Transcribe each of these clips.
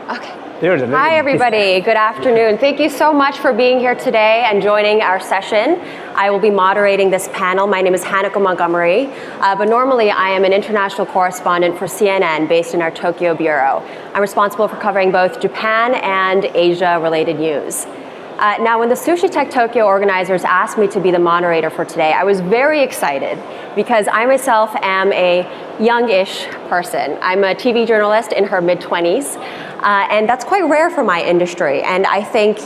Okay. Hi, everybody. Good afternoon. Thank you so much for being here today and joining our session. I will be moderating this panel. My name is Hanako Montgomery, but normally I am an international correspondent for CNN based in our Tokyo bureau. I'm responsible for covering both Japan and Asia-related news. Now, when the Sushi Tech Tokyo organizers asked me to be the moderator for today, I was very excited because I myself am a youngish person. I'm a TV journalist in her mid-20s, and that's quite rare for my industry. And I think,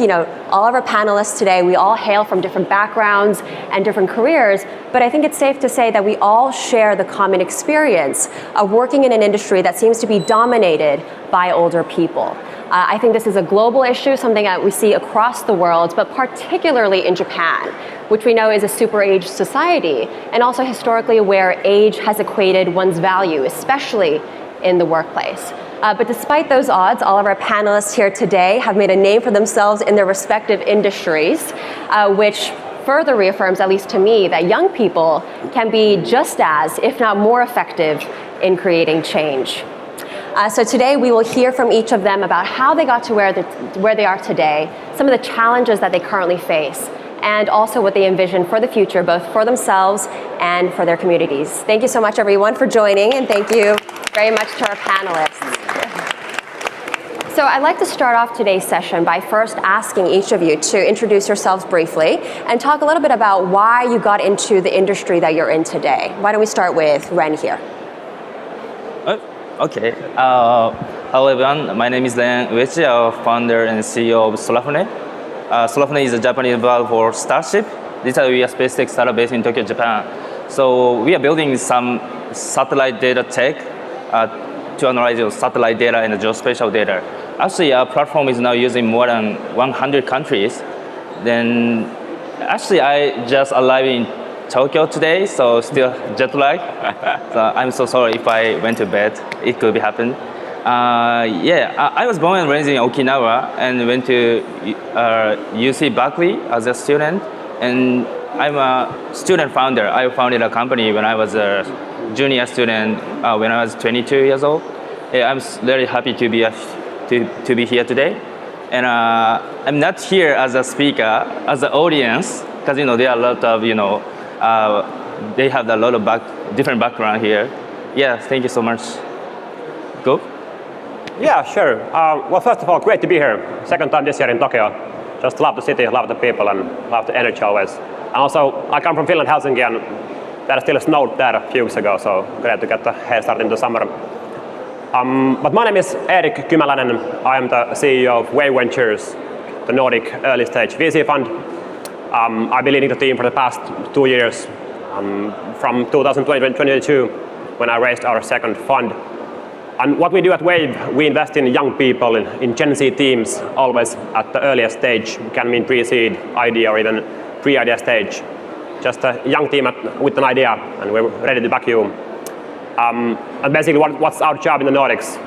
all of our panelists today, we all hail from different backgrounds and different careers, but I think it's safe to say that we all share the common experience of working in an industry that seems to be dominated by older people. I think this is a global issue, something that we see across the world, but particularly in Japan, which we know is a super-aged society, and also historically where age has equated one's value, especially in the workplace. But despite those odds, all of our panelists here today have made a name for themselves in their respective industries, which further reaffirms, at least to me, that young people can be just as, if not more effective in creating change. So today we will hear from each of them about how they got to where they are today, some of the challenges that they currently face, and also what they envision for the future, both for themselves and for their communities. Thank you so much, everyone, for joining, and thank you very much to our panelists. So I'd like to start off today's session by first asking each of you to introduce yourselves briefly and talk a little bit about why you got into the industry that you're in today. Why don't we start with Ren here? Okay. Hello, everyone. My name is Uechi, founder and CEO of Solafune. Solafune is a Japanese verb for Starship. We are a space tech startup based in Tokyo, Japan. So we are building some satellite data tech to analyze satellite data and geospatial data. Actually, our platform is now using more than 100 countries. Then, actually, I just arrived in Tokyo today, so still jet lag. So I'm so sorry if I went to bed. It could be happen. I was born and raised in Okinawa and went to UC Berkeley as a student. And I'm a student founder. I founded a company when I was a junior student when I was 22 years old. I'm very happy to be here today. And I'm not here as a speaker, as an audience, because there are a lot of they have a lot of different background here. Yeah, thank you so much. Go. Yeah, sure. Well, first of all, great to be here. Second time this year in Tokyo. Just love the city, love the people, and love the energy always. And also, I come from Finland, Helsinki, and there still snowed there a few weeks ago, so great to get the head start in the summer. But my name is Erik Kymäläinen. I am the CEO of Wave Ventures, the Nordic early stage VC fund. I've been leading the team for the past 2 years, from 2020-2022, when I raised our second fund. And what we do at Wave, we invest in young people, in Gen Z teams, always at the earliest stage. It can mean pre-seed, idea, or even pre-idea stage. Just a young team with an idea, and we're ready to back you. And basically, what's our job in the Nordics?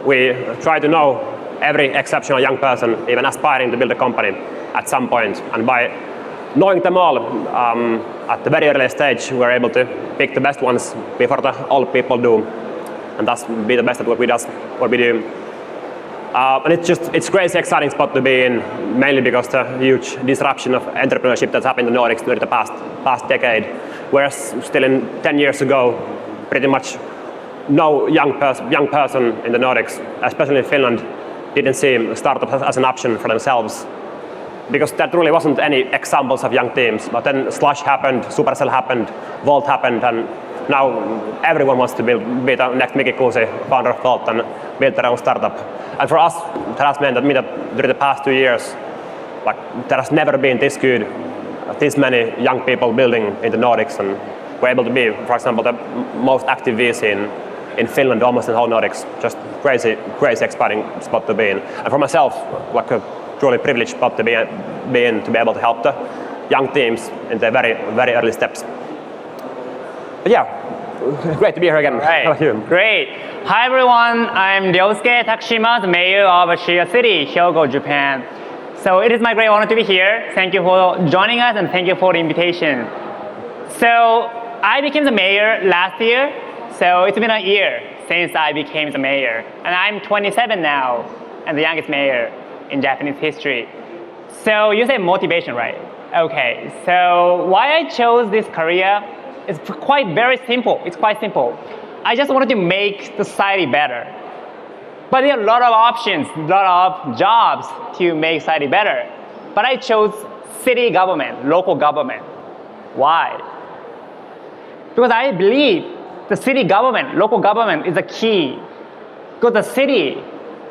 We try to know every exceptional young person, even aspiring to build a company at some point. And by knowing them all at the very early stage, we're able to pick the best ones before the old people do, and thus be the best at what we do. And it's crazy exciting spot to be in, mainly because the huge disruption of entrepreneurship that's happened in the Nordics during the past decade. Whereas still in 10 years ago, pretty much no young person in the Nordics, especially in Finland, didn't see startups as an option for themselves. Because there truly wasn't any examples of young teams. But then Slush happened, Supercell happened, Volt happened, and now everyone wants to be the next Mikki Kuusi, founder of Volt, and build their own startup. And for us, that has meant that during the past 2 years, there has never been this good, this many young people building in the Nordics, and we're able to be, for example, the most active VC in Finland, almost in the whole Nordics. Just crazy exciting spot to be in. And for myself, a truly privileged spot to be in, to be able to help the young teams in their very, very early steps. But yeah, great to be here again. Right. How about you? Great. Hi everyone, I'm Ryosuke Takashima, the mayor of Shiga City, Hyogo, Japan. So it is my great honor to be here. Thank you for joining us and thank you for the invitation. So I became the mayor last year, so it's been a year since I became the mayor. And I'm 27 now, and the youngest mayor in Japanese history. So you say motivation, right? Okay, so why I chose this career is quite very simple. It's quite simple. I just wanted to make the society better. But there are a lot of options, a lot of jobs to make society better. But I chose city government, local government. Why? Because I believe the city government, local government is the key. Because the city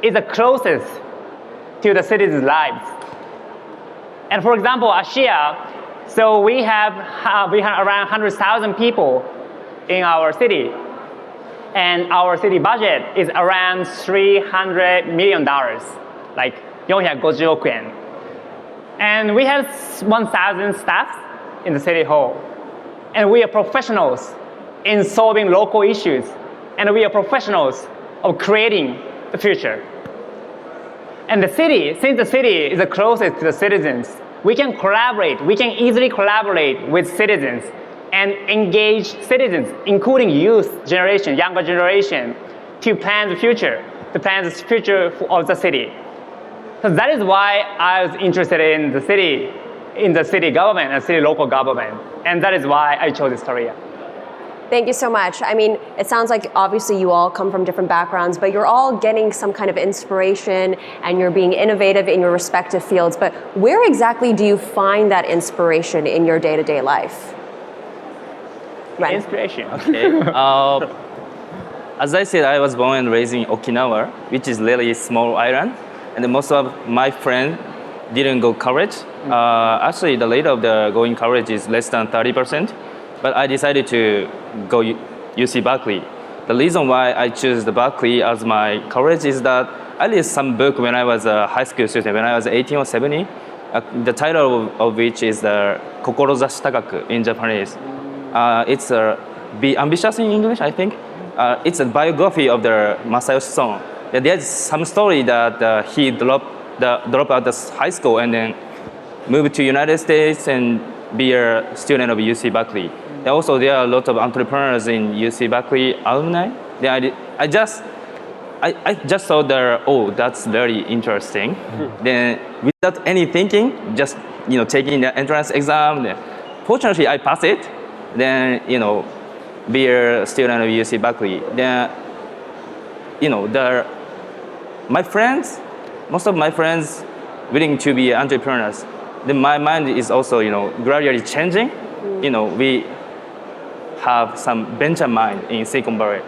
is the closest to the citizens' lives. And for example, Asia, so we have around 100,000 people in our city. And our city budget is around $300 million, like 450億円. And we have 1,000 staff in the city hall. And we are professionals in solving local issues. And we are professionals of creating the future. And the city, since the city is the closest to the citizens, we can easily collaborate with citizens and engage citizens, including youth generation, younger generation, to plan the future of the city. So that is why I was interested in the city government and city local government. And that is why I chose this career. Thank you so much. I mean, it sounds like obviously you all come from different backgrounds, but you're all getting some kind of inspiration and you're being innovative in your respective fields. But where exactly do you find that inspiration in your day-to-day life? Ren. Inspiration. Okay. As I said, I was born and raised in Okinawa, which is really a small island, and most of my friends didn't go college. Actually, the rate of the going college is less than 30%, but I decided to go UC Berkeley. The reason why I chose the Berkeley as my college is that I read some book when I was a high school student, when I was 18 or 17, the title of which is the Kokorozashi Takaku in Japanese. It's Be Ambitious in English, I think. It's a biography of the Masayoshi Son. There's some story that he dropped out of high school and then moved to United States and be a student of UC Berkeley. And also, there are a lot of entrepreneurs in UC Berkeley alumni. Then I just thought that, oh, that's very interesting. Then without any thinking, just taking the entrance exam. Then, fortunately, I passed it. Then be a student of UC Berkeley. Then most of my friends willing to be entrepreneurs. Then my mind is also gradually changing. We have some venture mind in Silicon Valley.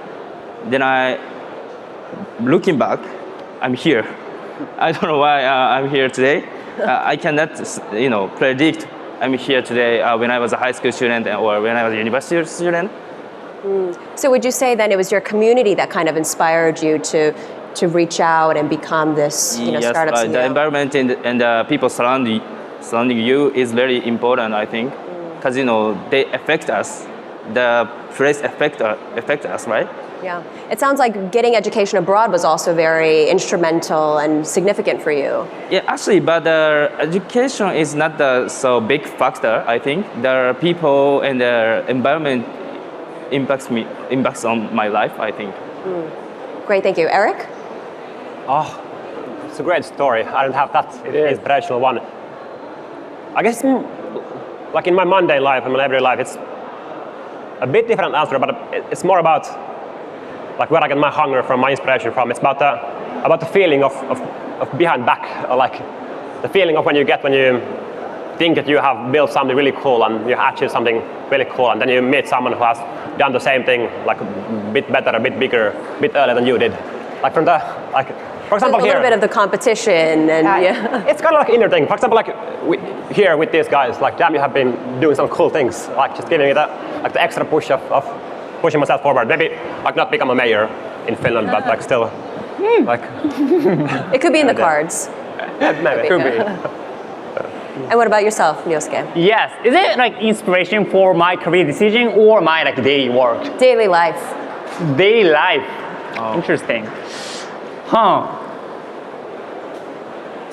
Then looking back, I'm here. I don't know why I'm here today. I cannot predict I'm here today when I was a high school student or when I was a university student. So would you say then it was your community that kind of inspired you to reach out and become this startup CEO? The environment and the people surrounding you is very important, I think, because they affect us. The place affect us, right? Yeah. It sounds like getting education abroad was also very instrumental and significant for you. Yeah, actually, but education is not the so big factor, I think. The people and the environment impacts on my life, I think. Great, thank you. Erik? Oh, it's a great story. I don't have that inspirational one. I guess, like in my mundane life and my everyday life, it's a bit different answer, but it's more about like where I get my hunger from, my inspiration from. It's about the feeling of behind back, or like the feeling of when you think that you have built something really cool and you have achieved something really cool, and then you meet someone who has done the same thing, like a bit better, a bit bigger, a bit earlier than you did. Like for example, a little bit of the competition, and it's kind of like inner thing. For example, like here with these guys, like damn, you have been doing some cool things, like just giving it the extra push of pushing myself forward. Maybe like not become a mayor in Finland, but like still, like it could be in the cards. Maybe Could be. And what about yourself, Ryosuke? Yes. Is it like inspiration for my career decision or my like daily work? Daily life. Daily life. Oh. Interesting.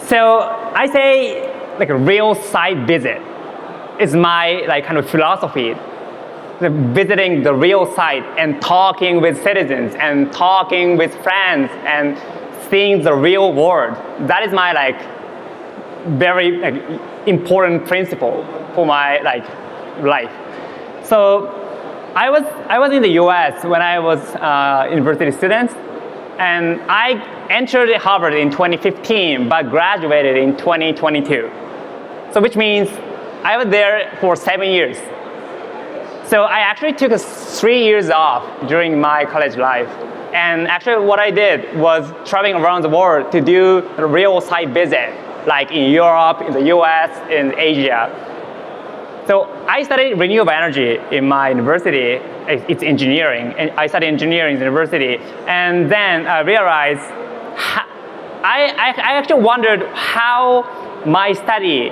So I say like a real site visit is my like kind of philosophy. visiting the real site and talking with citizens and talking with friends and seeing the real world. That is my very important principle for my life. So I was in the U.S. when I was university student, and I entered Harvard in 2015, but graduated in 2022. So which means I was there for 7 years. So I actually took 3 years off during my college life. And actually what I did was traveling around the world to do a real site visit, like in Europe, in the US, in Asia. So I studied renewable energy in my university. It's engineering, and I studied engineering in university. And then I realized, I actually wondered how my study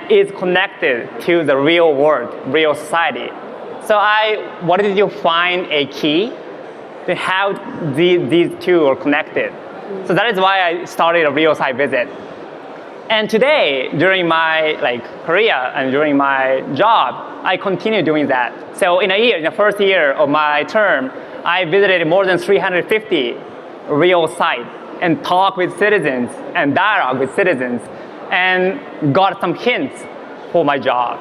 is connected to the real world, real society. So I wanted to find a key to how these two are connected. So that is why I started a real site visit. And today, during my career and during my job, I continue doing that. So in the first year of my term, I visited more than 350 real sites and talked with citizens and dialogue with citizens and got some hints for my job.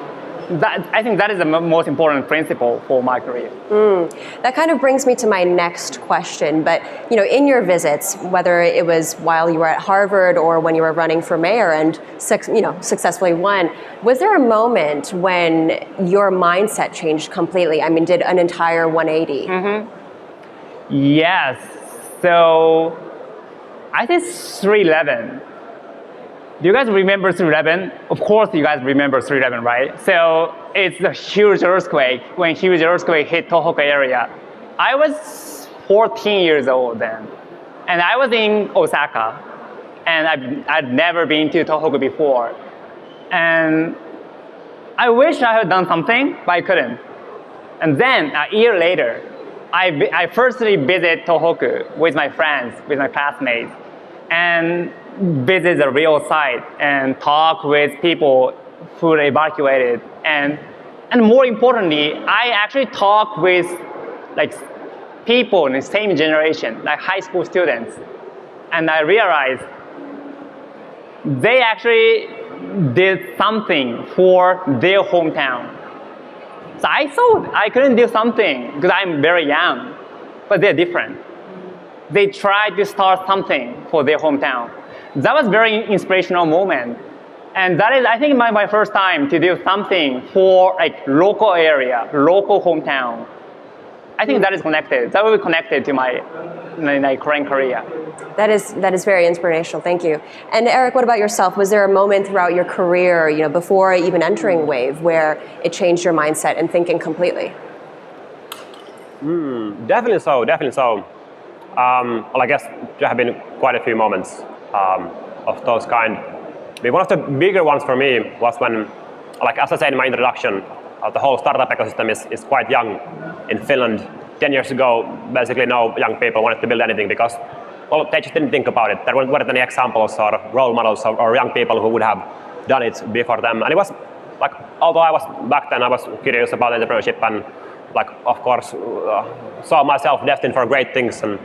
I think that is the most important principle for my career. That kind of brings me to my next question. But in your visits, whether it was while you were at Harvard or when you were running for mayor and successfully won, was there a moment when your mindset changed completely? I mean, did an entire 180? Yes. So I think 3/11. Do you guys remember 3/11? Of course you guys remember 3/11, right? So it's a huge earthquake. When huge earthquake hit Tohoku area. I was 14 years old then. And I was in Osaka. And I'd never been to Tohoku before. And I wish I had done something, but I couldn't. And then a year later, I firstly visit Tohoku with my friends, with my classmates. And visit the real site and talk with people who were evacuated, and more importantly, I actually talk with people in the same generation, like high school students, and I realized they actually did something for their hometown. So I thought I couldn't do something because I'm very young, but they're different. They tried to start something for their hometown. That was a very inspirational moment. And that is, I think, my first time to do something for local area, local hometown. I think that is connected. That will be connected to my current career. That is very inspirational. Thank you. And Erik, what about yourself? Was there a moment throughout your career, before even entering Wave, where it changed your mindset and thinking completely? Definitely so. Well, I guess there have been quite a few moments of those kind. But one of the bigger ones for me was when, as I said in my introduction, the whole startup ecosystem is quite young in Finland. 10 years ago, basically no young people wanted to build anything because, well, they just didn't think about it. There weren't any examples or role models or young people who would have done it before them. And it was although I was back then, I was curious about entrepreneurship and, of course, saw myself destined for great things and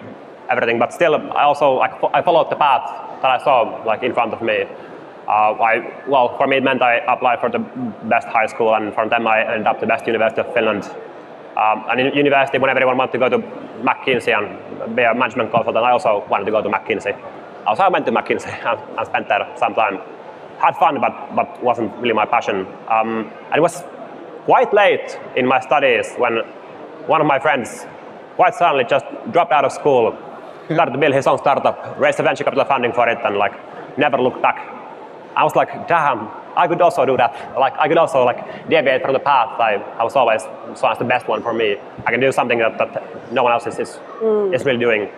everything. But still, I followed the path that I saw in front of me. For me, it meant I applied for the best high school, and from them I ended up the best university of Finland. And in university, when everyone wanted to go to McKinsey and be a management consultant, I also wanted to go to McKinsey. Also, I went to McKinsey and spent there some time. Had fun, but wasn't really my passion. And it was quite late in my studies when one of my friends quite suddenly just dropped out of school, started to build his own startup, raised a venture capital funding for it, and never looked back. I was like, damn, I could also do that. I could also deviate from the path I was always saw as the best one for me. I can do something that no one else is really doing.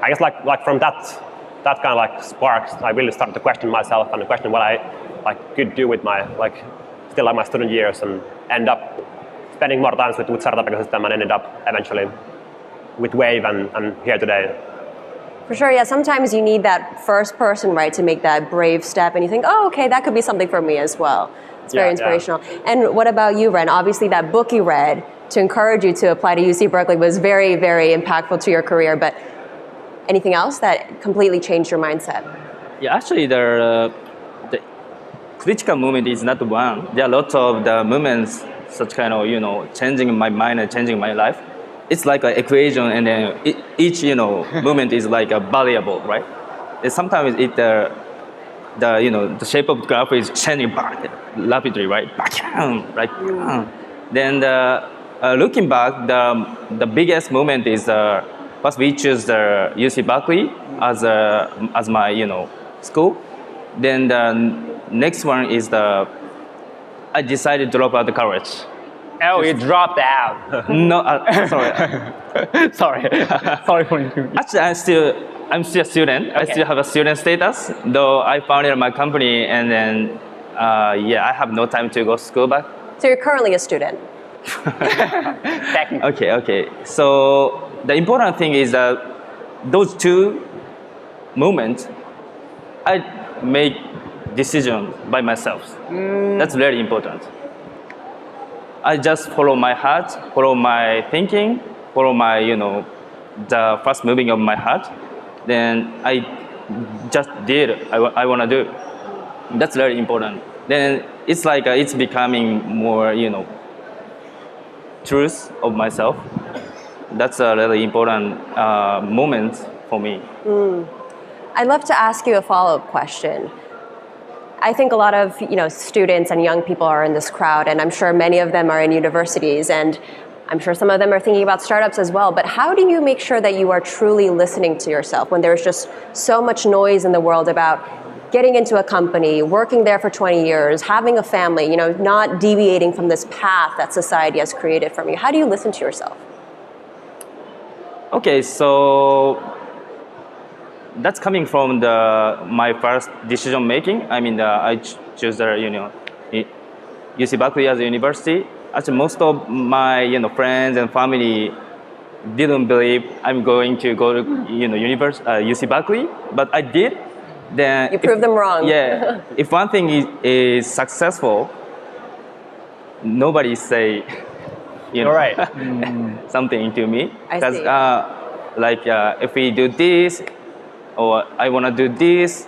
I guess from that kind of sparks, I really started to question myself and question what I could do with my still my student years, and end up spending more time with startup ecosystem, and ended up eventually with Wave and here today. For sure, yeah. Sometimes you need that first person, right, to make that brave step, and you think, oh, okay, that could be something for me as well. It's very inspirational. Yeah. And what about you, Ren? Obviously, that book you read to encourage you to apply to UC Berkeley was very, very impactful to your career. But anything else that completely changed your mindset? Yeah, actually, the critical movement is not one. There are lots of the movements, such kind of changing my mind and changing my life. It's like an equation, and then each movement is like a variable, right? And sometimes the shape of the graph is changing back rapidly, right? Back down, right? Then looking back, the biggest movement is first we choose the UC Berkeley as my school. Then the next one is I decided to drop out of college. Oh, you dropped out. No, sorry. Sorry for interrupting. Actually, I'm still a student. Okay. I still have a student status, though I founded my company, and then I have no time to go to school back. So you're currently a student. Technically. Okay. So the important thing is that those two moments, I make decisions by myself. That's very important. I just follow my heart, follow my thinking, follow my, the first moving of my heart. Then I just did I want to do. That's very important. Then it's like it's becoming more, truth of myself. That's a really important moment for me. I'd love to ask you a follow-up question. I think a lot of students and young people are in this crowd, and I'm sure many of them are in universities, and I'm sure some of them are thinking about startups as well. But how do you make sure that you are truly listening to yourself when there's just so much noise in the world about getting into a company, working there for 20 years, having a family, not deviating from this path that society has created for you? How do you listen to yourself? Okay, so that's coming from my first decision making. I mean, I chose UC Berkeley as a university. Actually, most of my friends and family didn't believe I'm going to go to UC Berkeley, but I did. Then You proved them wrong. Yeah, if one thing is successful, nobody say You're right. something to me. I Because see. if we do this, or I want to do this,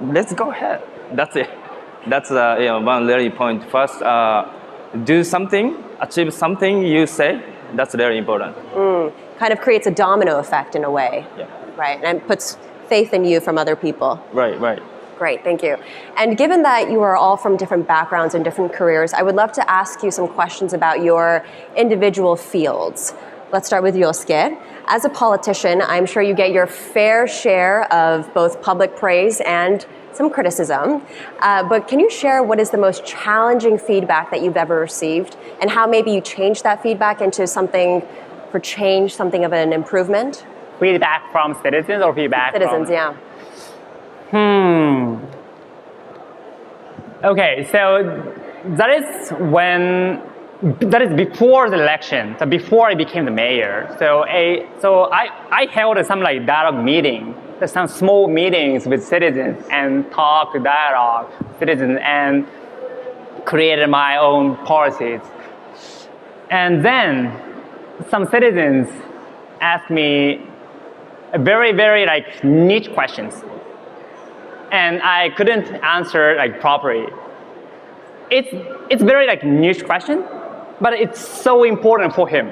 let's go ahead. That's it. That's one really point. First, do something, achieve something you say. That's very important. Kind of creates a domino effect in a way. Yeah. Right, and it puts faith in you from other people. Right. Great, thank you. And given that you are all from different backgrounds and different careers, I would love to ask you some questions about your individual fields. Let's start with Ryosuke. As a politician, I'm sure you get your fair share of both public praise and some criticism. But can you share what is the most challenging feedback that you've ever received, and how maybe you changed that feedback into something for change, something of an improvement? Feedback from citizens or feedback Citizens, from... yeah. Okay, so that is before the election, so before I became the mayor. So I held some dialogue meeting, some small meetings with citizens and dialogue citizens and created my own policies. And then some citizens asked me very, very niche questions. And I couldn't answer properly. It's very niche question, but it's so important for him.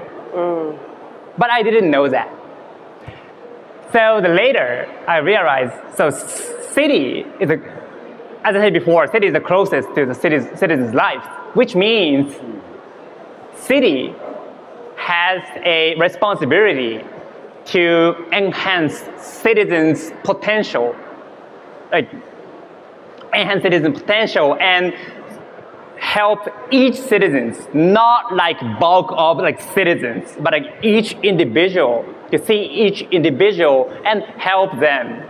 But I didn't know that. So later I realized, city is as I said before, city is the closest to the citizen's life, which means city has a responsibility to enhance citizens' potential. Enhance citizen potential and help each citizens, not bulk of citizens, but each individual, to see each individual and help them.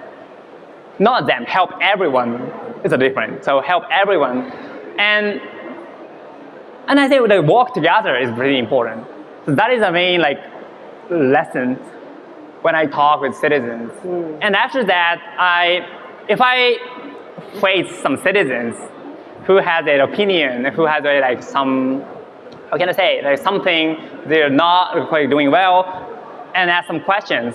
Not them, help everyone is a difference. So help everyone. And I think the work together is really important. So that is the main lesson when I talk with citizens. And after that, if I face some citizens who has an opinion, who has some how can I say, like something they're not quite doing well, and ask some questions.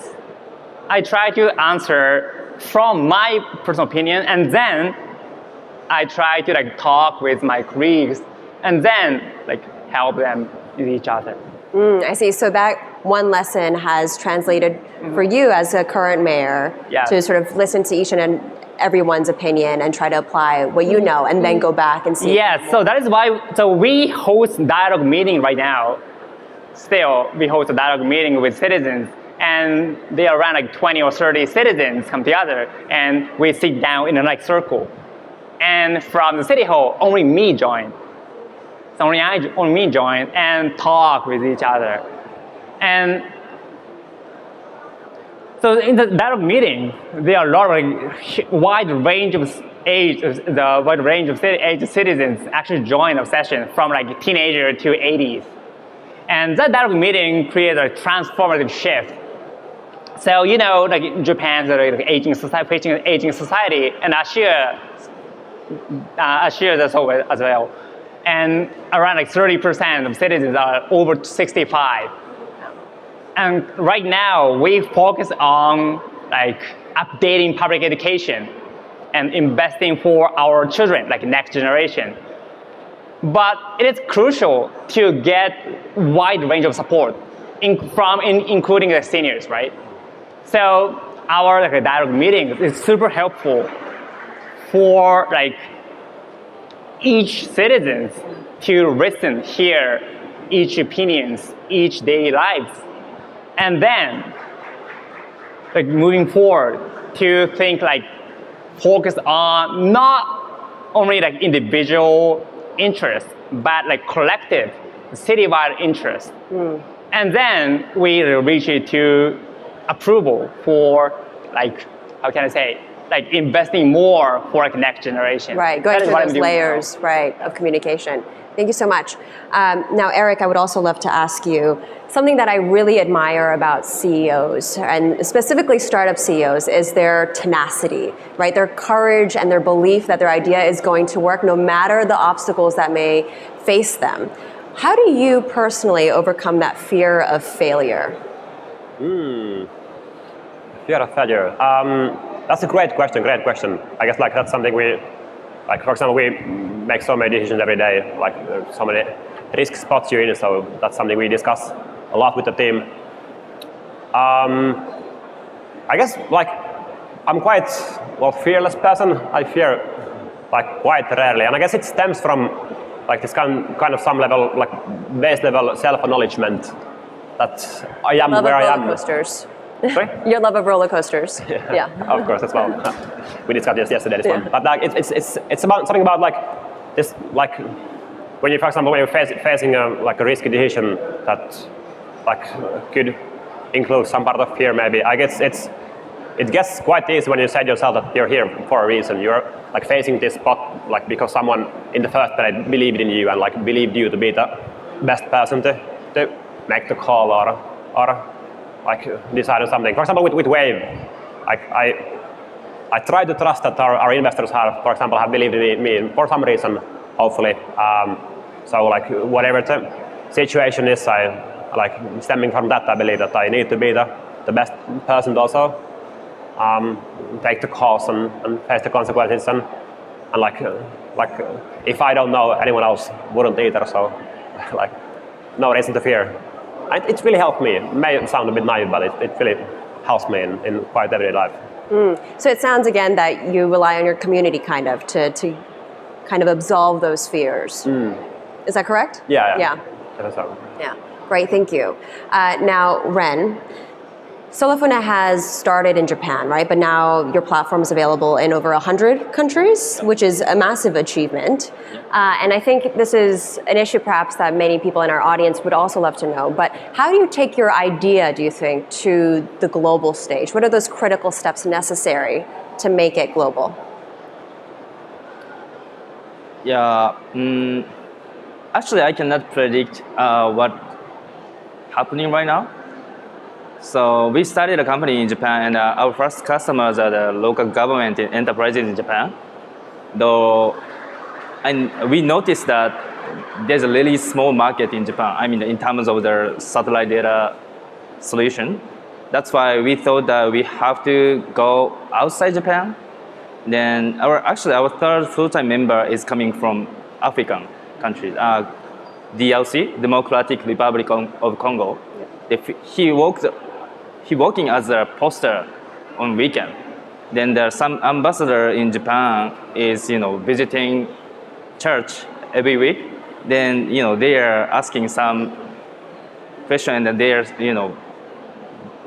I try to answer from my personal opinion, and then I try to like talk with my colleagues, and then like help them with each other. I see. So that one lesson has translated for you as a current mayor to sort of listen to each and everyone's opinion and try to apply what you know, and then go back and see. Yes, so that is why, so we host dialogue meeting right now. Still, we host a dialogue meeting with citizens, and they are around like 20 or 30 citizens come together, and we sit down in a like circle. And from the city hall, only me join. So only me join and talk with each other. And so in the dialogue meeting, there are a lot of like, wide range of age, the wide range of age citizens actually join the session from like teenager to 80s. And that dialogue meeting creates a transformative shift. So you know, like Japan's like aging society, facing an aging society, and Asia as well. And around like 30% of citizens are over 65. And right now, we focus on like updating public education and investing for our children, like next generation. But it is crucial to get wide range of support, including the seniors, right? So our like dialogue meeting is super helpful for like each citizens to listen, hear each opinions, each daily lives, and then like moving forward to think like focus on not only like individual interests, but like collective, citywide interest. And then we reach it to approval for like, how can I say, like investing more for like next generation. Right, going through those layers, right, of communication. Thank you so much. Now, Erik, I would also love to ask you, something that I really admire about CEOs, and specifically startup CEOs, is their tenacity, right? Their courage and their belief that their idea is going to work no matter the obstacles that may face them. How do you personally overcome that fear of failure? Fear of failure. That's a great question. I guess like that's something we, like for example, we make so many decisions every day, like so many risk spots you're in, so that's something we discuss a lot with the team. I guess like I'm quite fearless person. I fear like quite rarely, and I guess it stems from like this kind of some level, like base level self-acknowledgement that I am where I am. Roller coasters. Sorry? Your love of roller coasters. Yeah. Of course, as well. We discussed this yesterday. This one, but like it's about something about like this, like when you, for example, when you're facing like a risky decision that like could include some part of fear, maybe. I guess it gets quite easy when you say to yourself that you're here for a reason. You're like facing this spot like because someone in the first place believed in you and like believed you to be the best person to make the call or like decide on something. For example, with Wave, like I try to trust that our investors have, for example, have believed in me for some reason, hopefully. So like whatever the situation is, I like stemming from that, I believe that I need to be the best person to also take the calls and face the consequences and like if I don't know, anyone else wouldn't either. So like no reason to fear. It's really helped me. It may sound a bit naive, but it really helps me in quite everyday life. So it sounds again that you rely on your community kind of to kind of absolve those fears. Is that correct? Yeah. That's so. Yeah, great, thank you. Now, Ren, Solofuna has started in Japan, right? But now your platform is available in over 100 countries, which is a massive achievement. And I think this is an issue perhaps that many people in our audience would also love to know. But how do you take your idea, do you think, to the global stage? What are those critical steps necessary to make it global? Yeah, actually I cannot predict what happening right now. So we started a company in Japan, and our first customers are the local government enterprises in Japan. And we noticed that there's a really small market in Japan. I mean, in terms of their satellite data solution. That's why we thought that we have to go outside Japan. Then our third full-time member is coming from African countries, DRC, Democratic Republic of Congo. He working as a poster on weekend. Then there's some ambassador in Japan is visiting church every week. Then they are asking some question, and they are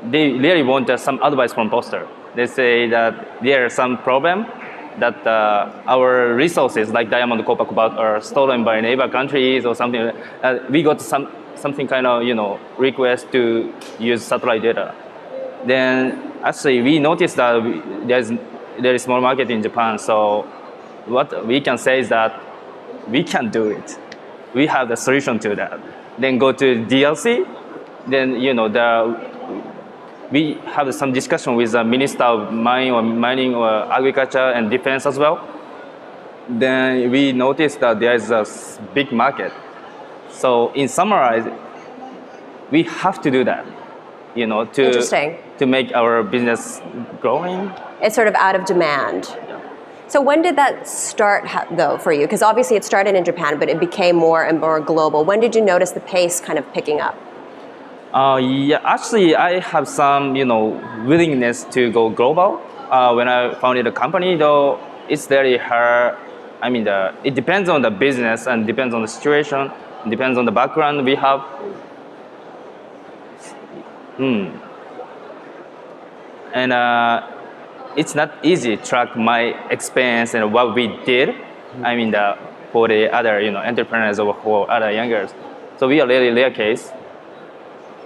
they really want some advice from poster. They say that there are some problem that our resources like diamond, copper, cobalt are stolen by neighbor countries or something. We got something kind of request to use satellite data. Then actually we noticed that there is more market in Japan. So what we can say is that we can do it. We have the solution to that. Then go to DLC. Then we have some discussion with the Minister of Mining or Agriculture and Defense as well. Then we noticed that there is a big market. So in summarize, we have to do that, to make our business growing. It's sort of out of demand. So when did that start though for you? Because obviously it started in Japan, but it became more and more global. When did you notice the pace kind of picking up? Actually, I have some, willingness to go global. When I founded a company, though, it's very hard. I mean, it depends on the business and depends on the situation, depends on the background we have. And it's not easy to track my experience and what we did. I mean, for the other, entrepreneurs or for other youngers. So we are really rare case.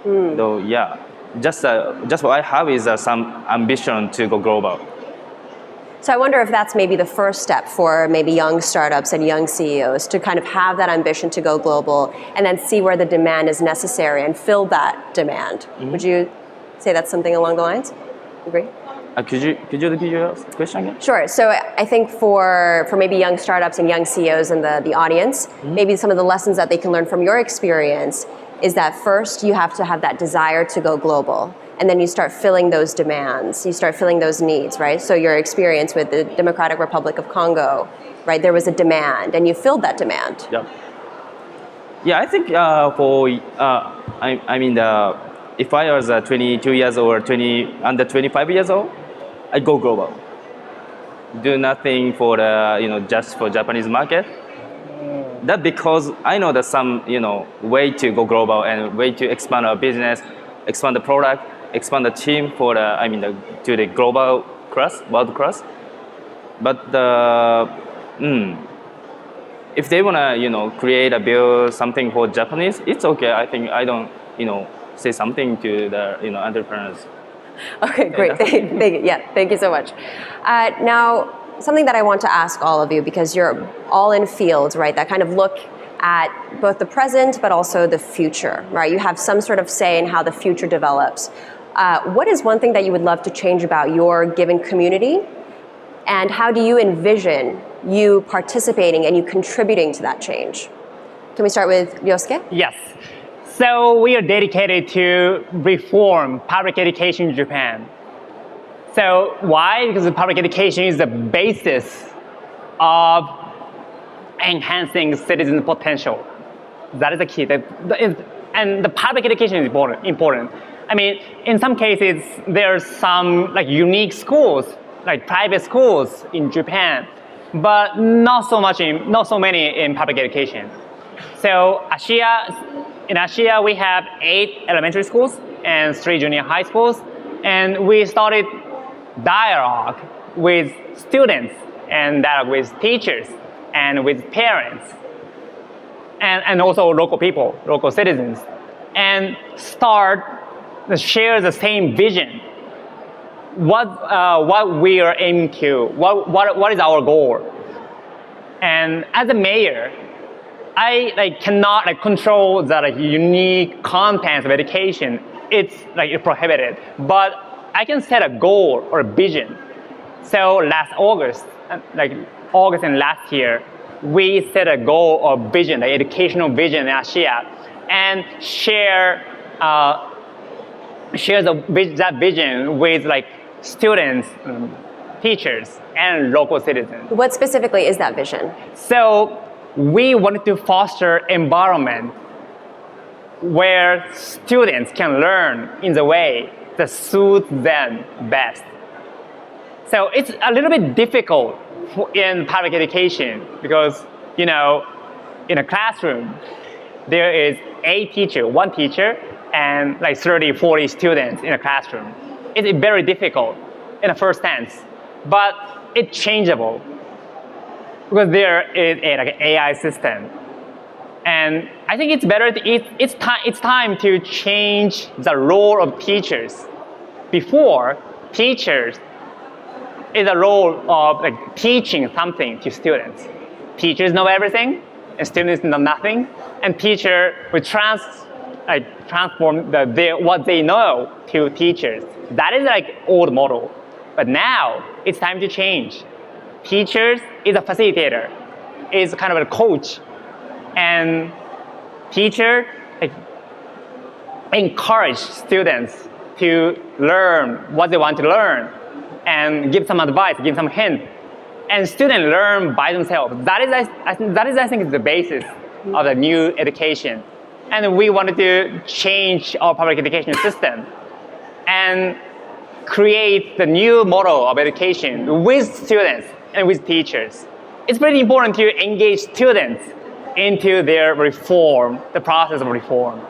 So yeah, just what I have is some ambition to go global. So I wonder if that's maybe the first step for maybe young startups and young CEOs to kind of have that ambition to go global and then see where the demand is necessary and fill that demand. Would you say that's something along the lines? Agree? Could you repeat your question again? Sure. So I think for maybe young startups and young CEOs in the audience, maybe some of the lessons that they can learn from your experience is that first you have to have that desire to go global, and then you start filling those demands, you start filling those needs, right? So your experience with the Democratic Republic of Congo, right? There was a demand, and you filled that demand. Yeah, I think if I was 22 years old or under 25 years old, I'd go global. Do nothing for just for Japanese market. That because I know that some way to go global and way to expand our business, expand the product, expand the team for to the global class, world class. But if they wanna create a build something for Japanese, it's okay. I think I don't say something to the entrepreneurs. Okay, great. Thank you so much. Now, something that I want to ask all of you, because you're all in fields, right, that kind of look at both the present but also the future, right? You have some sort of say in how the future develops. What is one thing that you would love to change about your given community, and how do you envision you participating and you contributing to that change? Can we start with Ryosuke? Yes. So we are dedicated to reform public education in Japan. So why? Because the public education is the basis of enhancing citizen potential. That is the key. And the public education is important. I mean, in some cases, there are some unique schools, like private schools in Japan, but not so many in public education. So in Asia, we have 8 elementary schools and 3 junior high schools, and we started dialogue with students and dialogue with teachers and with parents and also local people, local citizens, and share the same vision. What we are aiming to, what is our goal? And as a mayor, I cannot control the unique contents of education. It's prohibited, but I can set a goal or a vision. So last August and last year, we set a goal or vision, the educational vision in Asia, and share that vision with like students, teachers, and local citizens. What specifically is that vision? So we wanted to foster environment where students can learn in the way that suits them best. So it's a little bit difficult in public education because, in a classroom, there is one teacher, and like 30, 40 students in a classroom. It's very difficult in the first sense, but it's changeable because there is an AI system. And I think it's better, it's time to change the role of teachers. Before, teachers is a role of like teaching something to students. Teachers know everything, and students know nothing. And teacher will transform what they know to teachers. That is like old model. But now it's time to change. Teachers is a facilitator, is kind of a coach, and teacher encourage students to learn what they want to learn and give some advice, give some hint, and students learn by themselves. That is, I think, is the basis of the new education. And we wanted to change our public education system and create the new model of education with students and with teachers. It's pretty important to engage students into their reform, the process of reform.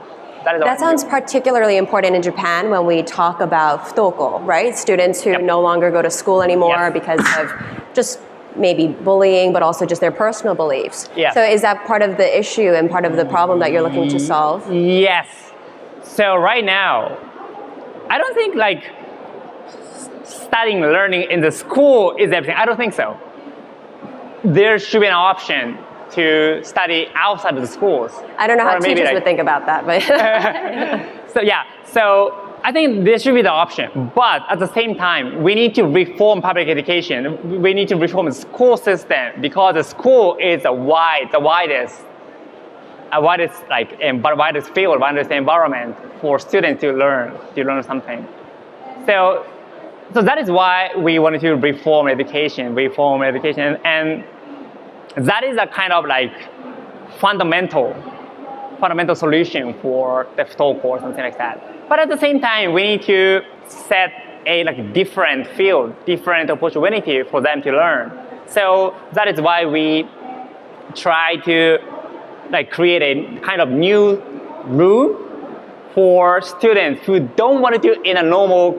That sounds particularly important in Japan when we talk about futoko, right? Students who no longer go to school anymore because of just maybe bullying, but also just their personal beliefs. Yes. So is that part of the issue and part of the problem that you're looking to solve? Yes. So right now, I don't think like studying, learning in the school is everything. I don't think so. There should be an option to study outside of the schools. I don't know how teachers would think about that, but so I think this should be the option. But at the same time, we need to reform public education. We need to reform the school system because the school is the widest field, widest environment for students to learn something. So that is why we wanted to reform education, and that is a kind of like fundamental solution for the futoko or something like that. But at the same time, we need to set a like different field, different opportunity for them to learn. So that is why we try to like create a kind of new room for students who don't want to do in a normal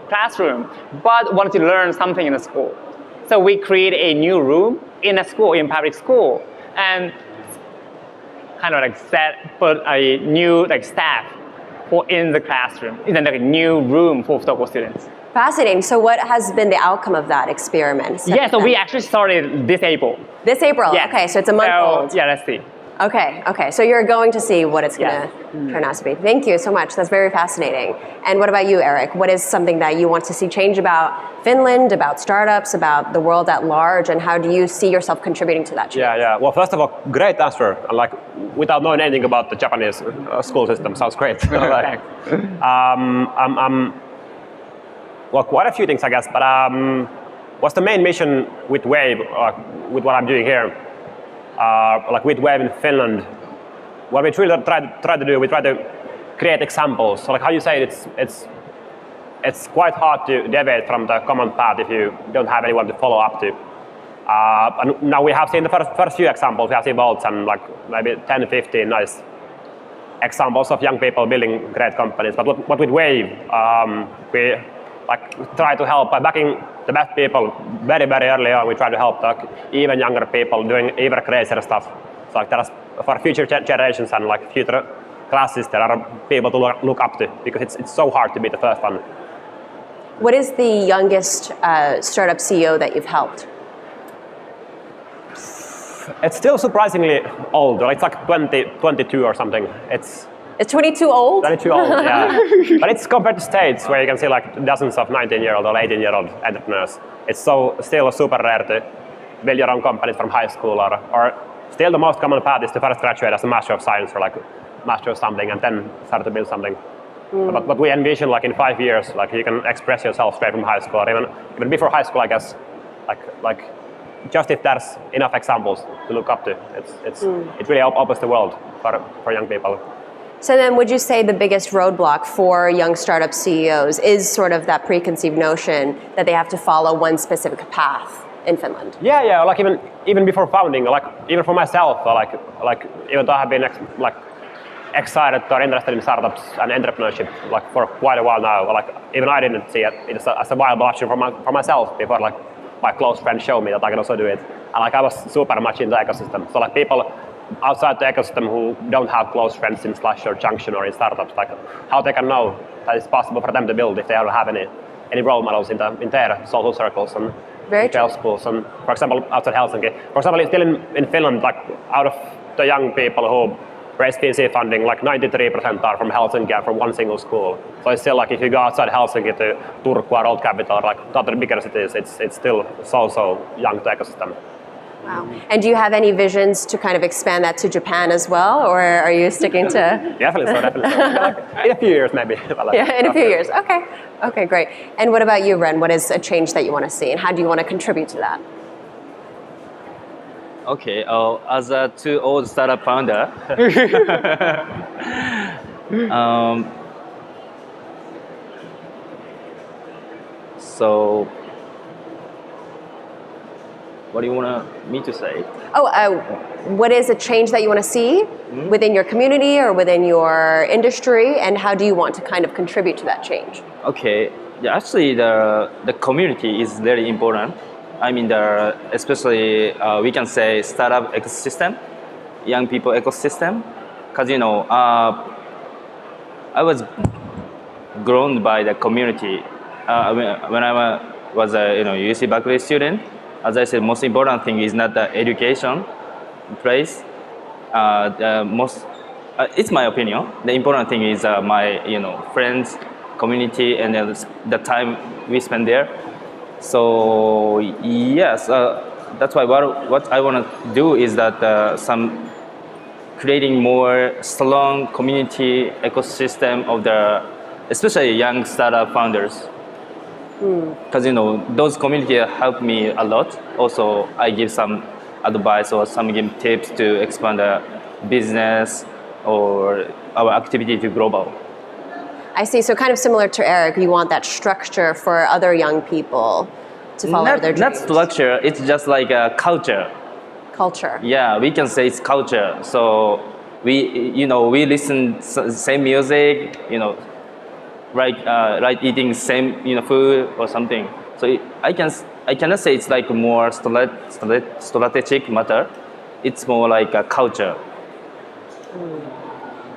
classroom, but want to learn something in a school. So we create a new room in a school, in public school, and kind of like put a new like staff in the classroom, in like a new room for futoko students. Fascinating. So what has been the outcome of that experiment? So we actually started this April. This April? Yes. Okay, so it's a month old. Yeah, let's see. Okay. So you're going to see what it's going to turn out to be. Thank you so much. That's very fascinating. And what about you, Erik? What is something that you want to see change about Finland, about startups, about the world at large, and how do you see yourself contributing to that change? Yeah. Well, first of all, great answer. Like, without knowing anything about the Japanese school system, sounds great. Thanks. Well, quite a few things, I guess. But what's the main mission with Wave, with what I'm doing here? Like with Wave in Finland, what we truly try to do, we try to create examples. So like how you say it's quite hard to deviate from the common path if you don't have anyone to follow up to. And now we have seen the first few examples. We have seen Bolts and like maybe 10, 15 nice examples of young people building great companies. But what with Wave, we like try to help by backing the best people very, very early on. We try to help even younger people doing even crazier stuff. So like for future generations and like future classes, there are people to look up to because it's so hard to be the first one. What is the youngest startup CEO that you've helped? It's still surprisingly old. It's like 22 or something. It's 22 old? 22 old, yeah. But it's compared to States where you can see like dozens of 19-year-old or 18-year-old entrepreneurs. It's still super rare to build your own companies from high school, or still the most common path is to first graduate as a Master of Science or like Master of something and then start to build something. But we envision like in 5 years, like you can express yourself straight from high school, or even before high school, I guess. Like just if there's enough examples to look up to, it really opens the world for young people. So then would you say the biggest roadblock for young startup CEOs is sort of that preconceived notion that they have to follow one specific path in Finland? Yeah, like even before founding, like even for myself, like even though I have been excited or interested in startups and entrepreneurship like for quite a while now, like even I didn't see it as a viable option for myself before like my close friends showed me that I can also do it. And like I was super much in the ecosystem. So like people outside the ecosystem who don't have close friends in Slush or Junction or in startups, like how they can know that it's possible for them to build if they don't have any role models in their social circles and in schools. And for example, outside Helsinki, for example, still in Finland, like out of the young people who raise VC funding, like 93% are from Helsinki and from one single school. So it's still like if you go outside Helsinki to Turku or Old Capital, like other bigger cities, it's still so young to ecosystem. Wow. And do you have any visions to kind of expand that to Japan as well, or are you sticking to? Definitely so. Like, in a few years maybe. Yeah, in a few years. Okay, great. And what about you, Ren? What is a change that you want to see, and how do you want to contribute to that? Okay, as a too old startup founder, so what do you want me to say? What is a change that you want to see within your community or within your industry, and how do you want to kind of contribute to that change? Okay, yeah, actually the community is very important. I mean, especially we can say startup ecosystem, young people ecosystem, because I was grown by the community when I was a UC Berkeley student. As I said, most important thing is not the education place. It's my opinion. The important thing is my friends, community, and the time we spend there. So yes, that's why what I want to do is that creating more strong community ecosystem of especially young startup founders. Because those community help me a lot. Also, I give some advice or some give tips to expand the business or our activity to global. I see. So kind of similar to Erik, you want that structure for other young people to follow their dreams. Not structure. It's just like a culture. Culture. Yeah, we can say it's culture. So we listen same music. Right, eating same food or something. So I cannot say it's like more strategic matter. It's more like a culture.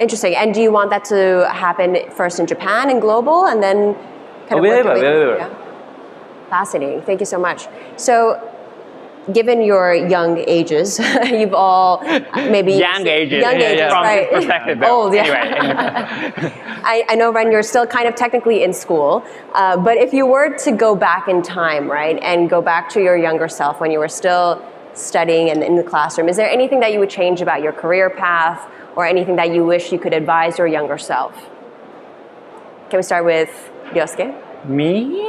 Interesting. And do you want that to happen first in Japan and global, and then kind of wherever. Yeah. Fascinating. Thank you so much. So, given your young ages, you've all maybe young ages, from right? Perspective, old, yeah. Anyway. I know, Ren, you're still kind of technically in school, but if you were to go back in time, right, and go back to your younger self when you were still studying and in the classroom, is there anything that you would change about your career path, or anything that you wish you could advise your younger self? Can we start with Ryosuke? Me?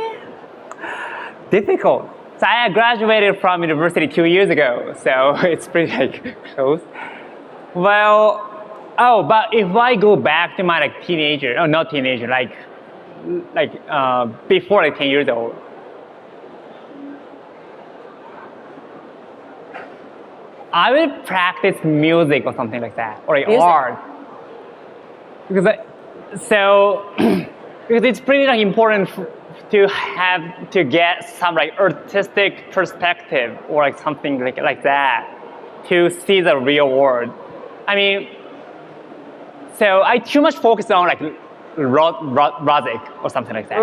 Difficult. So I graduated from university 2 years ago, so it's pretty close. Well, but if I go back to my not teenager, before 10 years old, I would practice music or something like that, or art. Because it's pretty important to get some artistic perspective or something like that to see the real world. I mean, so I too much focus on logic or something like that.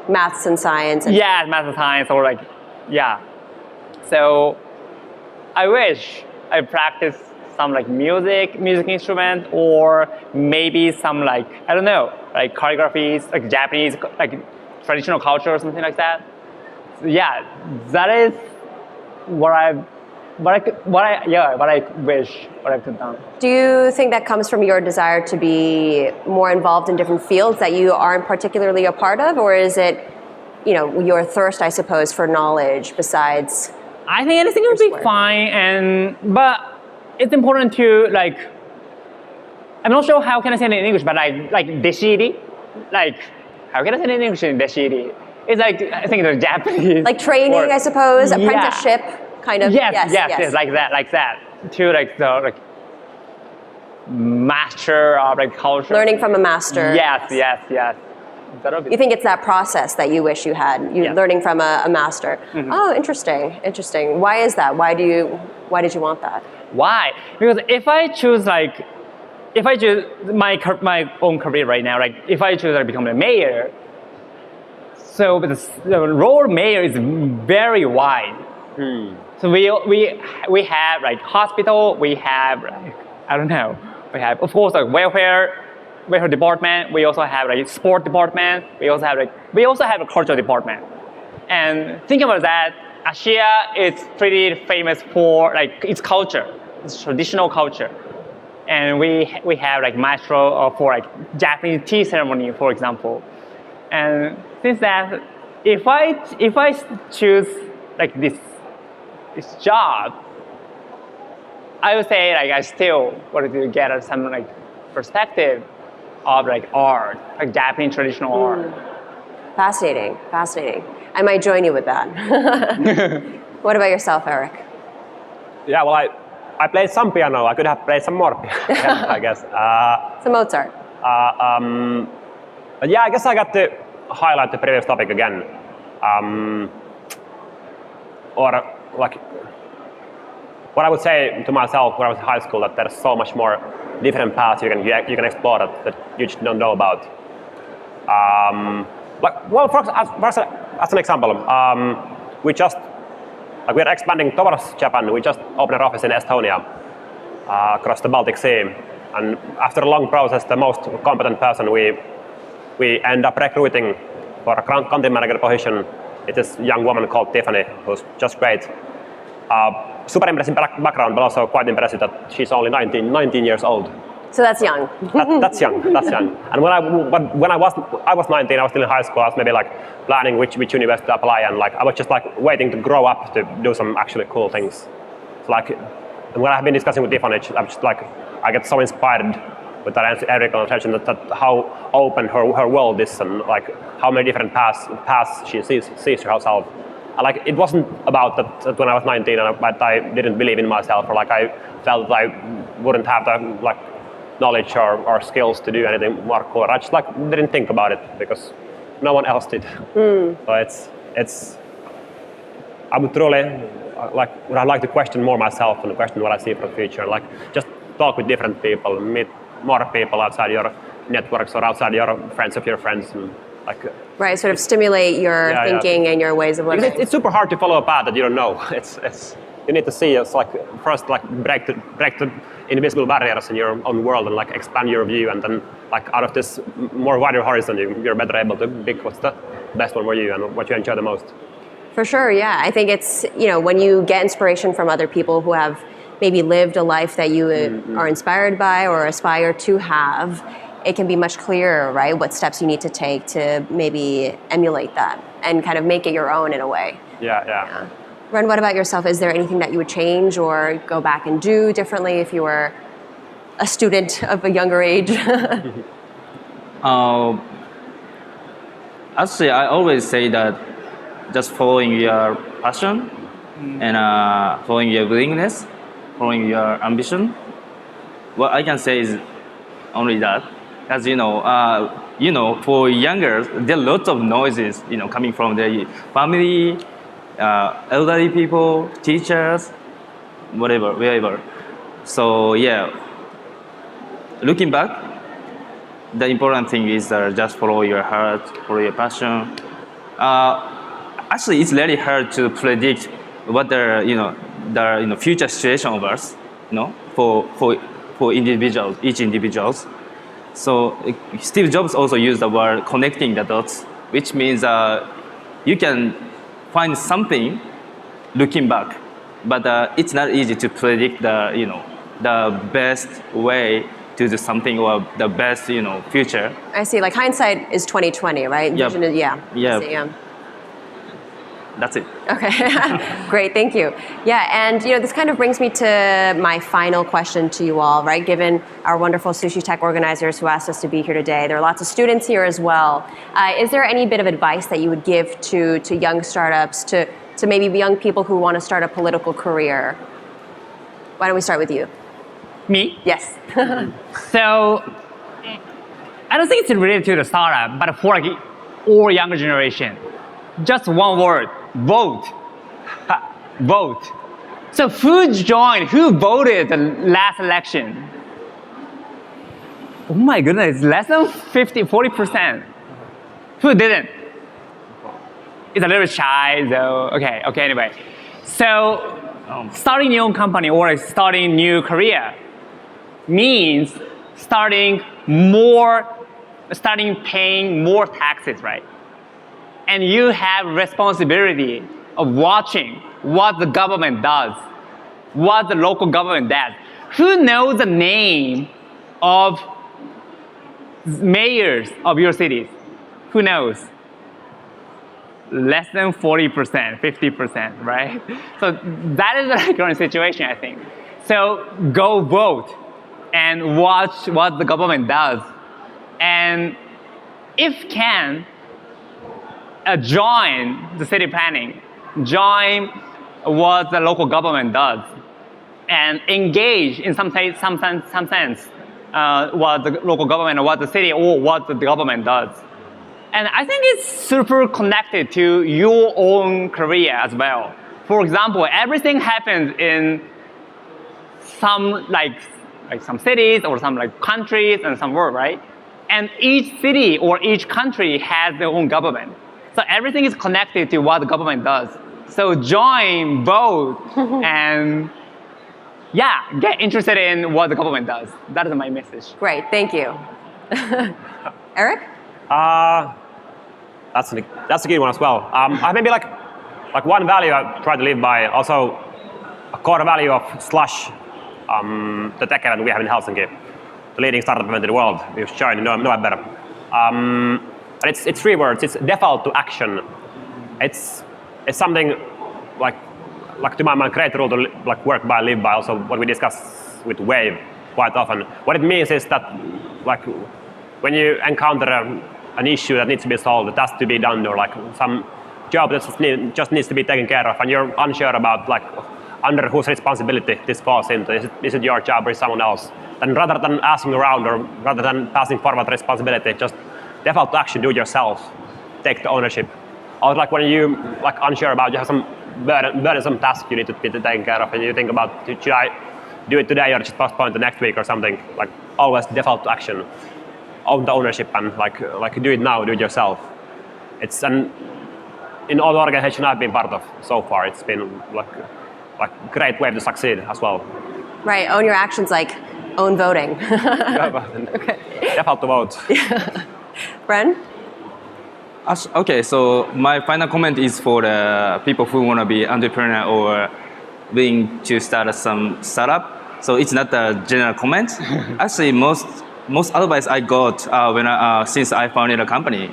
Maths and science. Yeah, math and science or So I wish I practice some music instrument, or maybe some choreographies, Japanese traditional culture or something like that. So, yeah, that is what I wish what I could done. Do you think that comes from your desire to be more involved in different fields that you aren't particularly a part of, or is it, your thirst, I suppose, for knowledge besides? I think anything will be fine, but it's important to like. I'm not sure how can I say it in English, but like deshiri, like how can I say it in English in deshiri? It's like I think it's Japanese. Like training, word. I suppose, Yeah. apprenticeship, kind of. Yes, like that. To like the master of like culture. Learning from a master. Yes. You think it's that process that you wish you had, learning from a master. Mm-hmm. Oh, interesting. Why is that? Why did you want that? Why? Because if I choose my own career right now, like if I choose to become a mayor, so the role of mayor is very wide. So we have like hospital, we have like, we have of course like welfare department. We also have like sport department. We also have a cultural department. And think about that, Asia is pretty famous for like its culture, its traditional culture. And we have like maestro for like Japanese tea ceremony, for example. And since that, if I choose like this job, I would say like I still wanted to get some like perspective of like art, like Japanese traditional art. Fascinating. I might join you with that. What about yourself, Erik? Yeah, well, I played some piano. I could have played some more piano, I guess. Some Mozart. But yeah, I guess I got to highlight the previous topic again. Or like, what I would say to myself when I was in high school, that there's so much more different paths you can explore that you just don't know about. As an example, we are expanding towards Japan. We just opened an office in Estonia, across the Baltic Sea, and after a long process, the most competent person we end up recruiting for a country manager position. It is a young woman called Tiffany, who's just great. Super impressive background, but also quite impressive that she's only 19 years old. So that's young. That's young. And when I was 19, I was still in high school. I was maybe like planning which university to apply, and like I was just like waiting to grow up to do some actually cool things. So like when I've been discussing with Tiffany, I'm just like I get so inspired with that Erik conversation that how open her world is, and like how many different paths she sees herself. And like it wasn't about that when I was 19 but I didn't believe in myself, or like I felt I wouldn't have the like knowledge or skills to do anything more cool. I just like didn't think about it because no one else did. So it's I would truly would I like to question more myself and question what I see for the future. Like just talk with different people, meet more people outside your networks or outside your friends of your friends, and like right, sort of stimulate your thinking and your own ways of living. It's super hard to follow a path that you don't know. It's you need to see it's like first like break the invisible barriers in your own world and like expand your view, and then like out of this more wider horizon you're better able to pick what's the best one for you and what you enjoy the most. For sure, yeah. I think it's, when you get inspiration from other people who have maybe lived a life that you are inspired by or aspire to have, it can be much clearer, right? What steps you need to take to maybe emulate that and kind of make it your own in a way. Yeah. Ren, what about yourself? Is there anything that you would change or go back and do differently if you were a student of a younger age? Actually, I always say that just following your passion and following your willingness, following your ambition. What I can say is only that. As for younger, there are lots of noises, coming from their family, elderly people, teachers, wherever. So yeah, looking back, the important thing is just follow your heart, follow your passion. Actually, it's really hard to predict what the future situation of us, for each individuals. So Steve Jobs also used the word connecting the dots, which means you can find something looking back but it's not easy to predict the best way to do something or the best future. I see. Like hindsight is 2020, right? Yep. Vision is, yeah. Yep. I see, yeah. That's it. Okay, great, thank you. Yeah, and this kind of brings me to my final question to you all, right? Given our wonderful Sushi Tech organizers who asked us to be here today, there are lots of students here as well. Is there any bit of advice that you would give to young startups, to maybe young people who want to start a political career? Why don't we start with you? Me? Yes. So, I don't think it's related to the startup, but for all younger generation, just one word: vote. Vote. So who voted the last election? Oh my goodness, less than 40%. Who didn't? It's a little bit shy, though. Okay, anyway. So starting your own company or starting new career means starting paying more taxes, right? And you have responsibility of watching what the government does, what the local government does. Who knows the name of mayors of your cities? Who knows? Less than 40%, 50%, right? So that is the current situation, I think. So go vote and watch what the government does. And if can, join the city planning, join what the local government does, and engage in some sense what the local government or what the city or what the government does. And I think it's super connected to your own career as well. For example, everything happens in some some cities or some countries and some world, right? And each city or each country has their own government. So everything is connected to what the government does. So join, vote, and get interested in what the government does. That is my message. Great, thank you. Erik? That's a good one as well. I maybe like one value I try to live by. Also, a core value of Slush, the tech event we have in Helsinki, the leading startup event in the world. You should join, know it better. And it's 3 words. It's default to action. It's something like to my mind, great rule to work by, live by. Also, what we discuss with Wave quite often. What it means is that when you encounter an issue that needs to be solved, that has to be done, or some job that just needs to be taken care of, and you're unsure about under whose responsibility this falls into. Is it your job or is someone else? Then rather than asking around or rather than passing forward responsibility, just default to action, do it yourself. Take the ownership. Or when you unsure about, you have some burdensome task you need to be taken care of, and you think about, should I do it today or just postpone to next week or something? Always default to action. Own the ownership and do it now, do it yourself. In all the organizations I've been part of so far, it's been great way to succeed as well. Right, own your actions, own voting. Okay. Default to vote. Bren? Okay, so my final comment is for the people who want to be entrepreneur or willing to start some startup. So it's not a general comment. Actually, most advice I got since I founded a company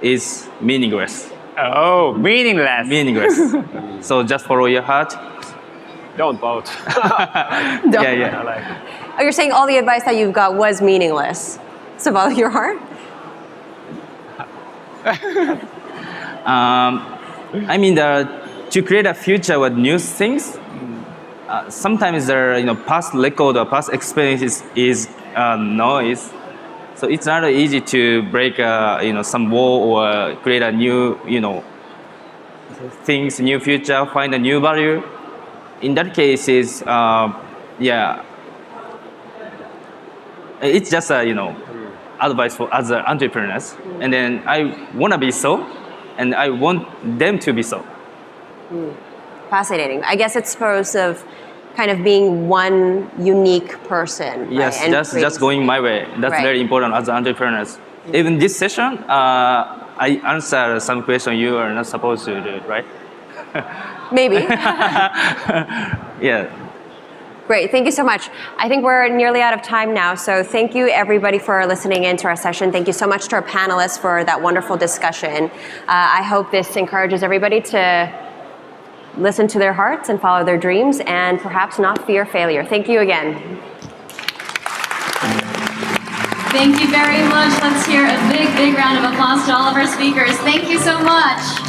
is meaningless. Oh, meaningless. Meaningless. So just follow your heart. Don't vote. Yeah. Oh, you're saying all the advice that you've got was meaningless. So follow your heart? I mean, to create a future with new things, sometimes their past record or past experience is noise. So it's not easy to break some wall or create a new things, new future, find a new value. In that case, it's just advice for other entrepreneurs, and then I want to be so, and I want them to be so. Fascinating. I guess it's supposed of kind of being one unique person. Yes, right? just going my way. That's right. very important as entrepreneurs. Even this session, I answer some question you are not supposed to do, right? Maybe. Yeah. Great, thank you so much. I think we're nearly out of time now, so thank you everybody for listening in to our session. Thank you so much to our panelists for that wonderful discussion. I hope this encourages everybody to listen to their hearts and follow their dreams and perhaps not fear failure. Thank you again. Thank you very much. Let's hear a big, big round of applause to all of our speakers. Thank you so much.